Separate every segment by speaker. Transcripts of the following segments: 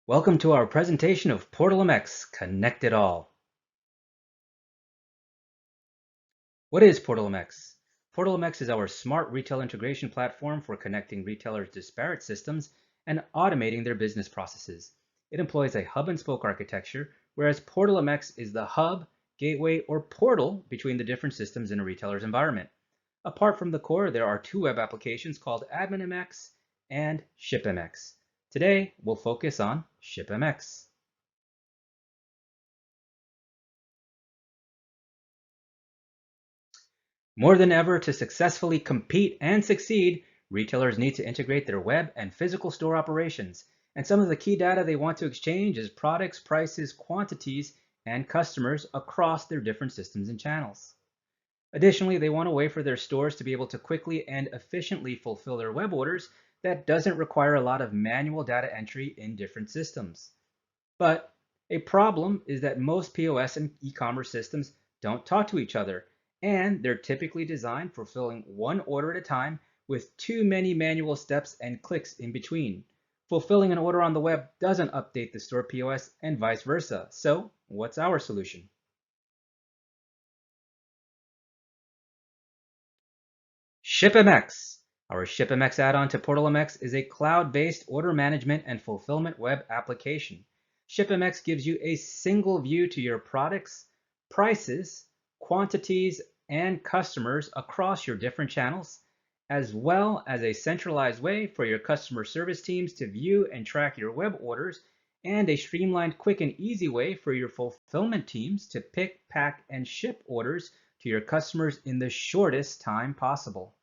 Speaker 1: Welcome to our presentation of PortalMX, Connect It All. What is PortalMX? PortalMX is our smart retail integration platform for connecting retailers' disparate systems and automating their business processes. It employs a hub and spoke architecture, whereas PortalMX is the hub, gateway, or portal between the different systems in a retailer's environment. Apart from the core, there are two web applications called AdminMX and ShipMX. Today, we'll focus on ShipMX. More than ever, to successfully compete and succeed, retailers need to integrate their web and physical store operations. And some of the key data they want to exchange is products, prices, quantities, and customers across their different systems and channels. Additionally, they want a way for their stores to be able to quickly and efficiently fulfill their web orders that doesn't require a lot of manual data entry in different systems. But a problem is that most POS and e-commerce systems don't talk to each other, and they're typically designed for filling one order at a time with too many manual steps and clicks in between. Fulfilling an order on the web doesn't update the store POS and vice versa. So, what's our solution? ShipMX. Our ShipMX add-on to PortalMX is a cloud-based order management and fulfillment web application. ShipMX gives you a single view to your products, prices, quantities, and customers across your different channels, as well as a centralized way for your customer service teams to view and track your web orders, and a streamlined, quick, and easy way for your fulfillment teams to pick, pack, and ship orders to your customers in the shortest time possible.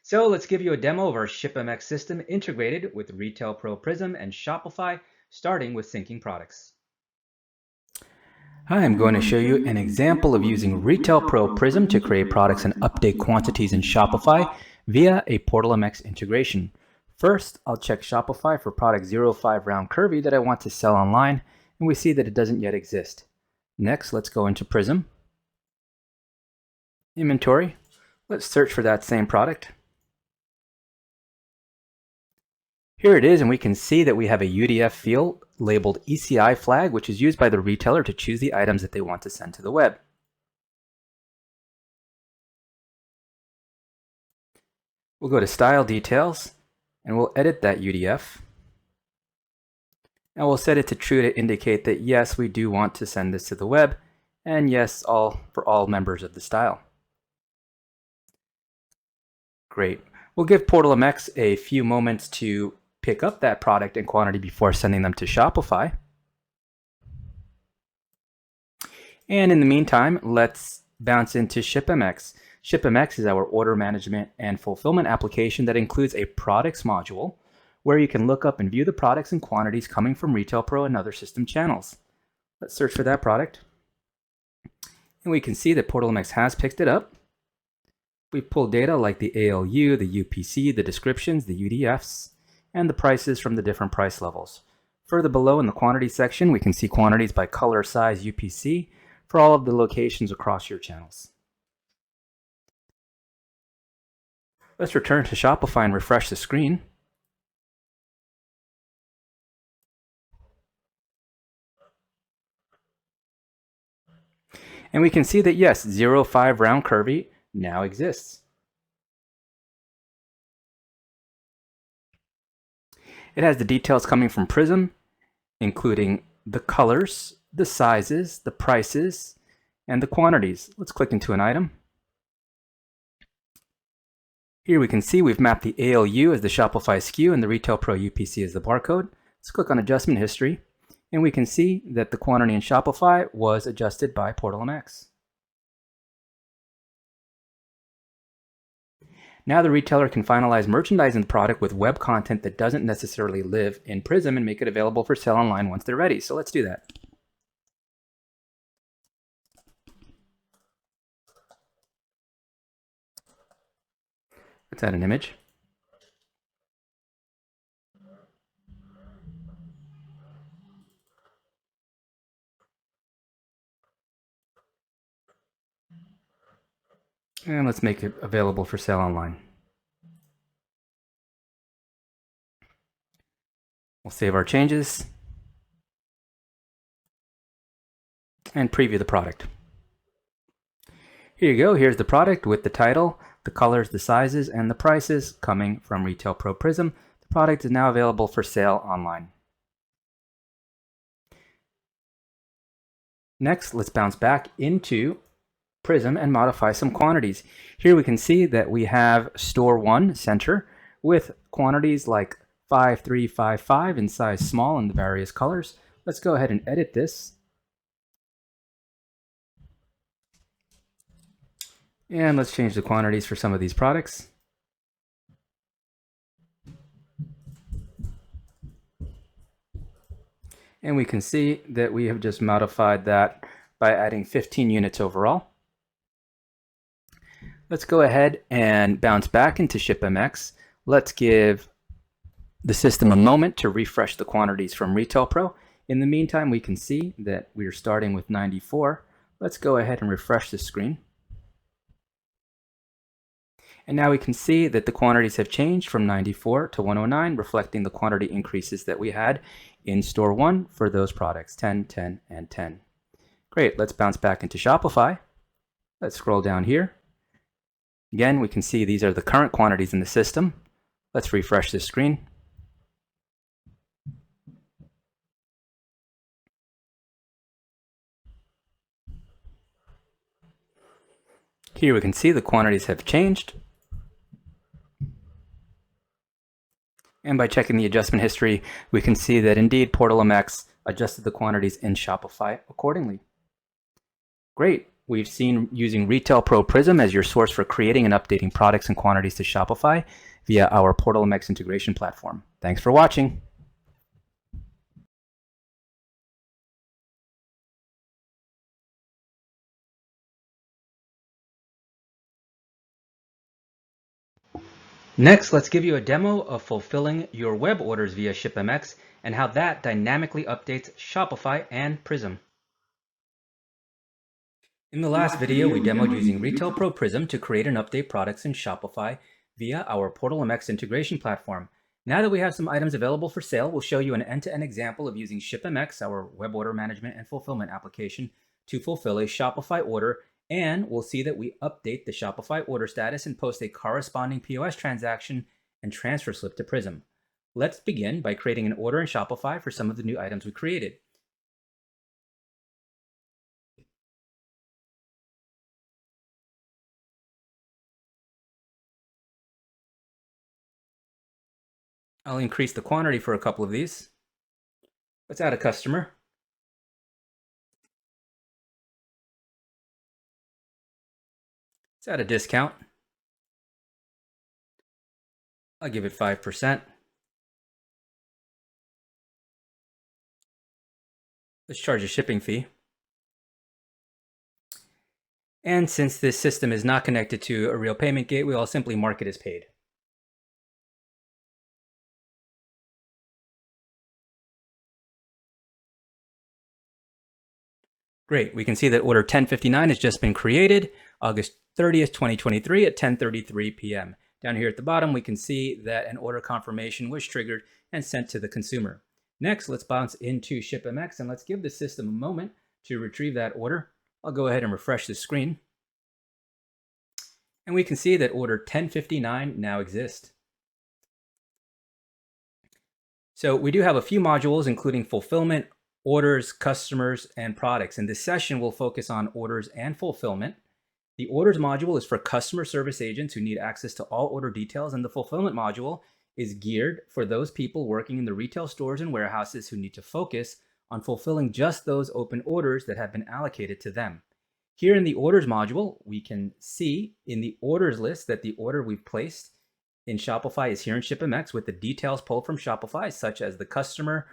Speaker 1: So let's give you a demo of our ShipMX system integrated with Retail Pro Prism and Shopify, starting with syncing products. Hi, I'm going to show you an example of using Retail Pro Prism to create products and update quantities in Shopify via a PortalMX integration. First, I'll check Shopify for product 05 round curvy that I want to sell online, and we see that it doesn't yet exist. Next, let's go into Prism. Inventory. Let's search for that same product. Here it is, and we can see that we have a UDF field labeled ECI flag, which is used by the retailer to choose the items that they want to send to the web. We'll go to Style Details, and we'll edit that UDF. And we'll set it to true to indicate that yes, we do want to send this to the web, and yes, for all members of the style. Great. We'll give PortalMX a few moments to pick up that product and quantity before sending them to Shopify. And in the meantime, let's bounce into ShipMX. ShipMX is our order management and fulfillment application that includes a products module where you can look up and view the products and quantities coming from Retail Pro and other system channels. Let's search for that product. And we can see that PortalMX has picked it up. We pulled data like the ALU, the UPC, the descriptions, the UDFs, and the prices from the different price levels. Further below in the quantity section, we can see quantities by color, size, UPC for all of the locations across your channels. Let's return to Shopify and refresh the screen. And we can see that yes, 05 round curvy now exists. It has the details coming from Prism, including the colors, the sizes, the prices, and the quantities. Let's click into an item. Here we can see we've mapped the ALU as the Shopify SKU and the Retail Pro UPC as the barcode. Let's click on Adjustment History, and we can see that the quantity in Shopify was adjusted by PortalMX. Now the retailer can finalize merchandising the product with web content that doesn't necessarily live in Prism and make it available for sale online once they're ready. So let's do that. Let's add an image. And let's make it available for sale online. We'll save our changes and preview the product. Here you go. Here's the product with the title, the colors, the sizes, and the prices coming from Retail Pro Prism. The product is now available for sale online. Next, let's bounce back into Prism and modify some quantities. Here we can see that we have Store 1 center with quantities like 5, 3, 5, 5 in size small in the various colors. Let's go ahead and edit this. And let's change the quantities for some of these products. And we can see that we have just modified that by adding 15 units overall. Let's go ahead and bounce back into ShipMX. Let's give the system a moment to refresh the quantities from Retail Pro. In the meantime, we can see that we are starting with 94. Let's go ahead and refresh the screen. And now we can see that the quantities have changed from 94 to 109, reflecting the quantity increases that we had in Store 1 for those products, 10, 10, and 10. Great, let's bounce back into Shopify. Let's scroll down here. Again, we can see these are the current quantities in the system. Let's refresh this screen. Here we can see the quantities have changed. And by checking the adjustment history, we can see that indeed PortalMX adjusted the quantities in Shopify accordingly. Great. We've seen using Retail Pro Prism as your source for creating and updating products and quantities to Shopify via our PortalMX integration platform. Thanks for watching. Next, let's give you a demo of fulfilling your web orders via ShipMX and how that dynamically updates Shopify and Prism. In the last video, we demoed using Retail Pro Prism to create and update products in Shopify via our PortalMX integration platform. Now that we have some items available for sale, we'll show you an end-to-end example of using ShipMX, our web order management and fulfillment application, to fulfill a Shopify order, and we'll see that we update the Shopify order status and post a corresponding POS transaction and transfer slip to Prism. Let's begin by creating an order in Shopify for some of the new items we created. I'll increase the quantity for a couple of these. Let's add a customer. Let's add a discount. I'll give it 5%. Let's charge a shipping fee. And since this system is not connected to a real payment gateway, I'll simply mark it as paid. Great, we can see that order 1059 has just been created, August 30th, 2023 at 10:33 p.m. Down here at the bottom, we can see that an order confirmation was triggered and sent to the consumer. Next, let's bounce into ShipMX and let's give the system a moment to retrieve that order. I'll go ahead and refresh the screen. And we can see that order 1059 now exists. So we do have a few modules, including fulfillment, orders, customers, and products. In this session, we'll focus on orders and fulfillment. The orders module is for customer service agents who need access to all order details, and the fulfillment module is geared for those people working in the retail stores and warehouses who need to focus on fulfilling just those open orders that have been allocated to them. Here in the orders module, we can see in the orders list that the order we've placed in Shopify is here in ShipMX with the details pulled from Shopify, such as the customer,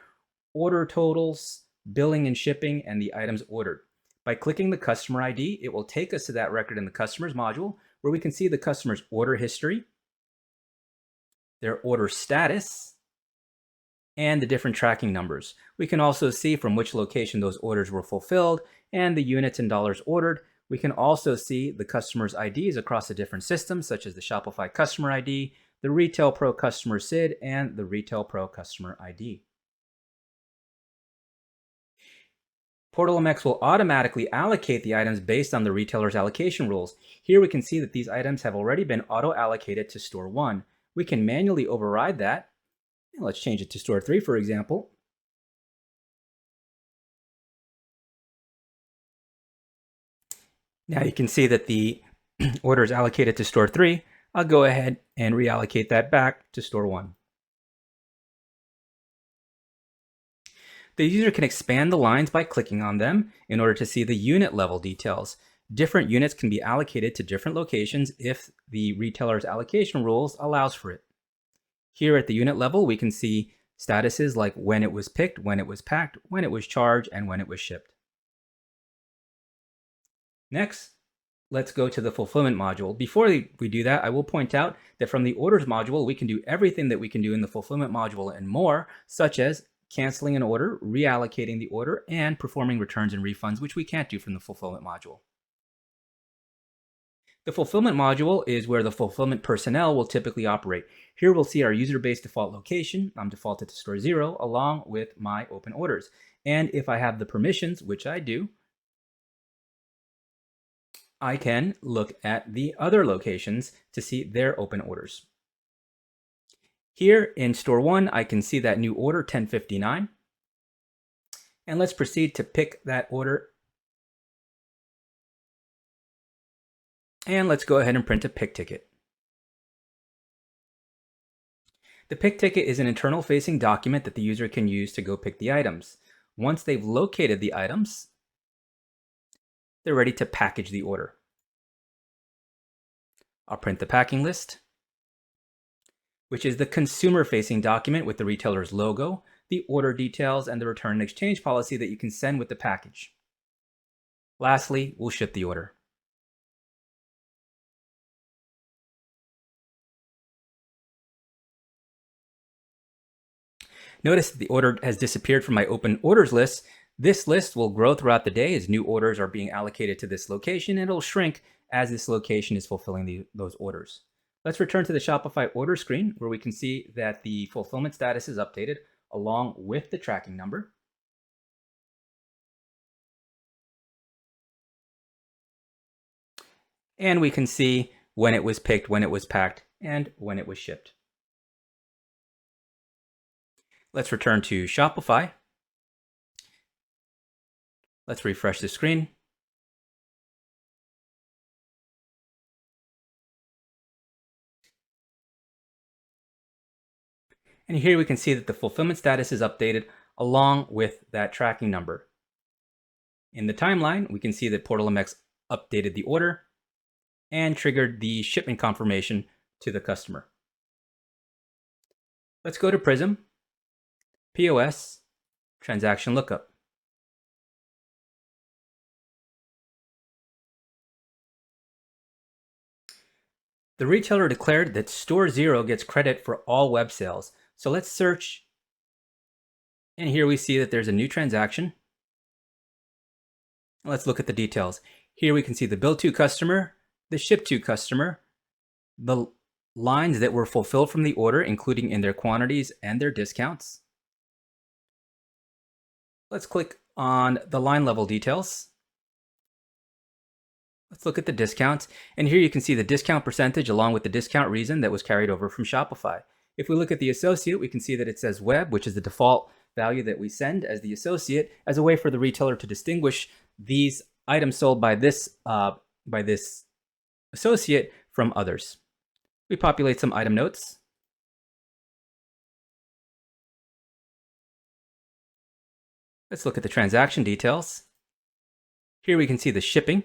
Speaker 1: order totals, billing and shipping, and the items ordered. By clicking the customer ID, it will take us to that record in the customers module where we can see the customer's order history, their order status, and the different tracking numbers. We can also see from which location those orders were fulfilled and the units and dollars ordered. We can also see the customer's IDs across the different systems, such as the Shopify customer ID, the Retail Pro customer SID, and the Retail Pro customer ID. PortalMX will automatically allocate the items based on the retailer's allocation rules. Here we can see that these items have already been auto-allocated to Store 1. We can manually override that. Let's change it to Store 3, for example. Now you can see that the order is allocated to Store 3. I'll go ahead and reallocate that back to Store 1. The user can expand the lines by clicking on them in order to see the unit level details. Different units can be allocated to different locations if the retailer's allocation rules allows for it. Here at the unit level, we can see statuses like when it was picked, when it was packed, when it was charged, and when it was shipped. Next, let's go to the fulfillment module. Before we do that, I will point out that from the orders module, we can do everything that we can do in the fulfillment module and more, such as canceling an order, reallocating the order, and performing returns and refunds, which we can't do from the fulfillment module. The fulfillment module is where the fulfillment personnel will typically operate. Here we'll see our user-based default location. I'm defaulted to Store 0 along with my open orders. And if I have the permissions, which I do, I can look at the other locations to see their open orders. Here in Store 1, I can see that new order 1059. And let's proceed to pick that order. And let's go ahead and print a pick ticket. The pick ticket is an internal facing document that the user can use to go pick the items. Once they've located the items, they're ready to package the order. I'll print the packing list, which is the consumer-facing document with the retailer's logo, the order details, and the return and exchange policy that you can send with the package. Lastly, we'll ship the order. Notice that the order has disappeared from my open orders list. This list will grow throughout the day as new orders are being allocated to this location, and it'll shrink as this location is fulfilling those orders. Let's return to the Shopify order screen where we can see that the fulfillment status is updated along with the tracking number. And we can see when it was picked, when it was packed, and when it was shipped. Let's return to Shopify. Let's refresh the screen. And here we can see that the fulfillment status is updated along with that tracking number. In the timeline, we can see that PortalMX updated the order and triggered the shipment confirmation to the customer. Let's go to Prism, POS, Transaction Lookup. The retailer declared that Store 0 gets credit for all web sales. So let's search. And here we see that there's a new transaction. Let's look at the details. Here we can see the bill to customer, the ship to customer, the lines that were fulfilled from the order, including in their quantities and their discounts. Let's click on the line level details. Let's look at the discounts. And here you can see the discount percentage along with the discount reason that was carried over from Shopify. If we look at the associate, we can see that it says web, which is the default value that we send as the associate, as a way for the retailer to distinguish these items sold by this associate from others. We populate some item notes. Let's look at the transaction details. Here we can see the shipping.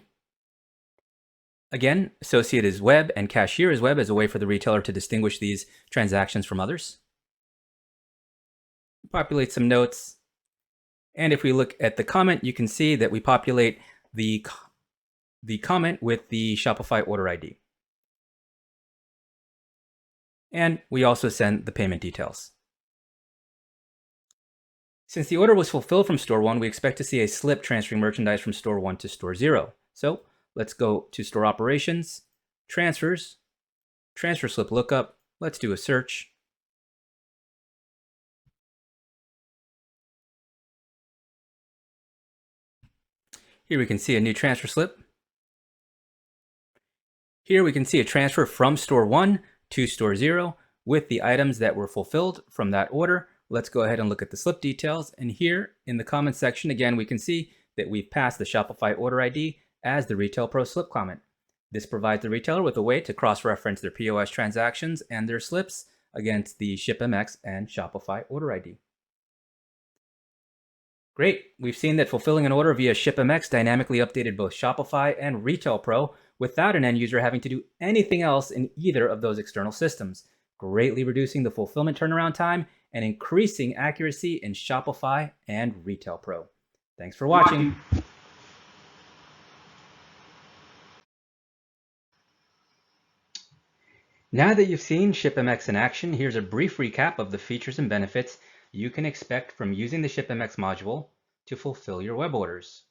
Speaker 1: Again, associate is web and cashier is web as a way for the retailer to distinguish these transactions from others. Populate some notes. And if we look at the comment, you can see that we populate the comment with the Shopify order ID. And we also send the payment details. Since the order was fulfilled from Store 1, we expect to see a slip transferring merchandise from Store 1 to Store 0. So Let's go to store operations, transfers, transfer slip lookup. Let's do a search. Here we can see a new transfer slip. Here we can see a transfer from store 1 to store 0 with the items that were fulfilled from that order. Let's go ahead and look at the slip details. And here in the comment section, again, we can see that we've passed the Shopify order ID as the Retail Pro slip comment. This provides the retailer with a way to cross-reference their POS transactions and their slips against the ShipMX and Shopify order ID. Great. We've seen that fulfilling an order via ShipMX dynamically updated both Shopify and Retail Pro without an end user having to do anything else in either of those external systems, greatly reducing the fulfillment turnaround time and increasing accuracy in Shopify and Retail Pro. Thanks for watching. Now that you've seen ShipMX in action, here's a brief recap of the features and benefits you can expect from using the ShipMX module to fulfill your web orders.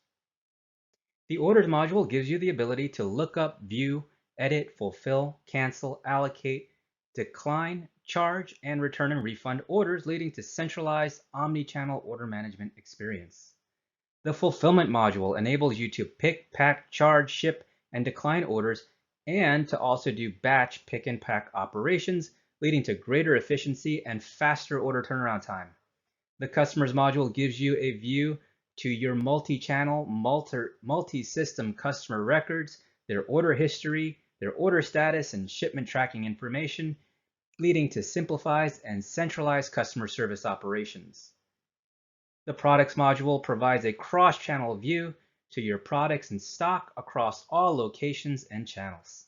Speaker 1: The Orders module gives you the ability to look up, view, edit, fulfill, cancel, allocate, decline, charge, and return and refund orders, leading to centralized omni-channel order management experience. The Fulfillment module enables you to pick, pack, charge, ship, and decline orders, and to also do batch pick and pack operations, leading to greater efficiency and faster order turnaround time. The Customers module gives you a view to your multi-channel, multi-system customer records, their order history, their order status, and shipment tracking information, leading to simplified and centralized customer service operations. The Products module provides a cross-channel view to your products in stock across all locations and channels.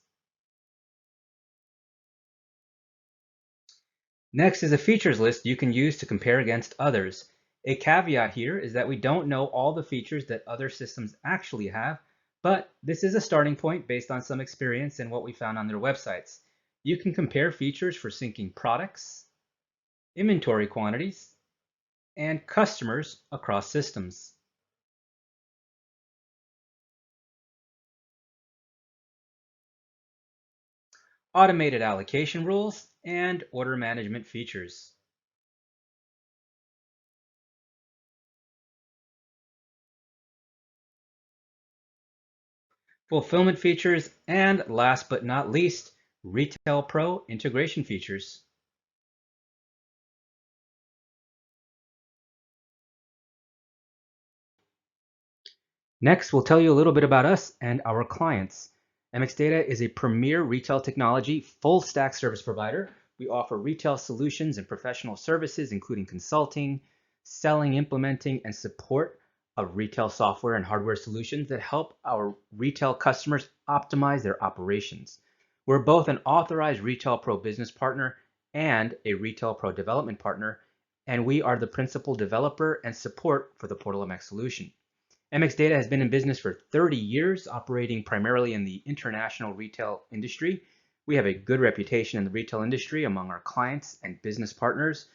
Speaker 1: Next is a features list you can use to compare against others. A caveat here is that we don't know all the features that other systems actually have, but this is a starting point based on some experience and what we found on their websites. You can compare features for syncing products, inventory quantities, and customers across systems. Automated allocation rules, and order management features. Fulfillment features, and last but not least, Retail Pro integration features. Next, we'll tell you a little bit about us and our clients. MX Data is a premier retail technology full stack service provider. We offer retail solutions and professional services, including consulting, selling, implementing, and support of retail software and hardware solutions that help our retail customers optimize their operations. We're both an authorized Retail Pro business partner and a Retail Pro development partner, and we are the principal developer and support for the PortalMX solution. MX Data has been in business for 30 years, operating primarily in the international retail industry. We have a good reputation in the retail industry among our clients and business partners.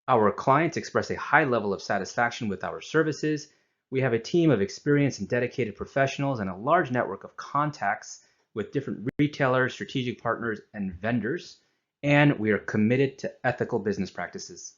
Speaker 1: Our clients express a high level of satisfaction with our services. We have a team of experienced and dedicated professionals and a large network of contacts with different retailers, strategic partners, and vendors. And we are committed to ethical business practices.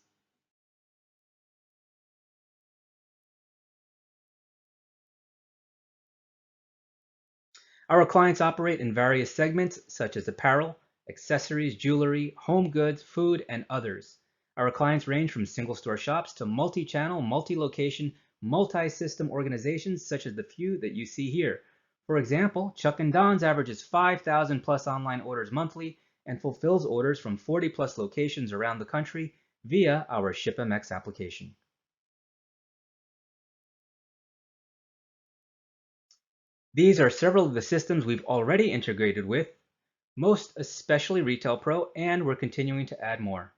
Speaker 1: Our clients operate in various segments such as apparel, accessories, jewelry, home goods, food, and others. Our clients range from single store shops to multi-channel, multi-location, multi-system organizations such as the few that you see here. For example, Chuck and Don's averages 5,000 plus online orders monthly and fulfills orders from 40 plus locations around the country via our ShipMX application. These are several of the systems we've already integrated with, most especially Retail Pro, and we're continuing to add more.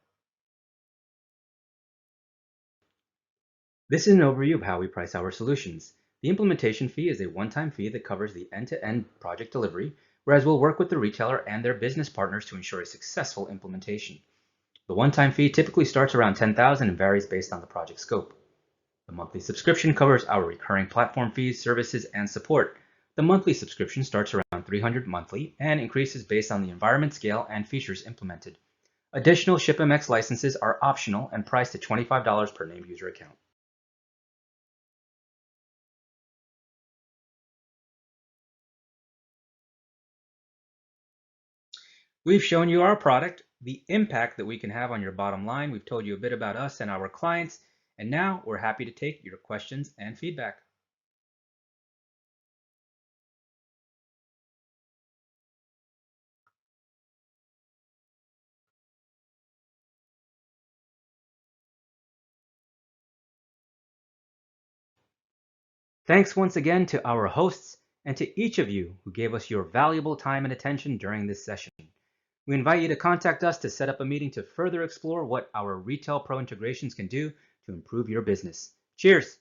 Speaker 1: This is an overview of how we price our solutions. The implementation fee is a one-time fee that covers the end-to-end project delivery, whereas we'll work with the retailer and their business partners to ensure a successful implementation. The one-time fee typically starts around $10,000 and varies based on the project scope. The monthly subscription covers our recurring platform fees, services, and support. The monthly subscription starts around $300 monthly and increases based on the environment scale and features implemented. Additional ShipMX licenses are optional and priced at $25 per named user account. We've shown you our product, the impact that we can have on your bottom line. We've told you a bit about us and our clients, and now we're happy to take your questions and feedback. Thanks once again to our hosts and to each of you who gave us your valuable time and attention during this session. We invite you to contact us to set up a meeting to further explore what our Retail Pro integrations can do to improve your business. Cheers!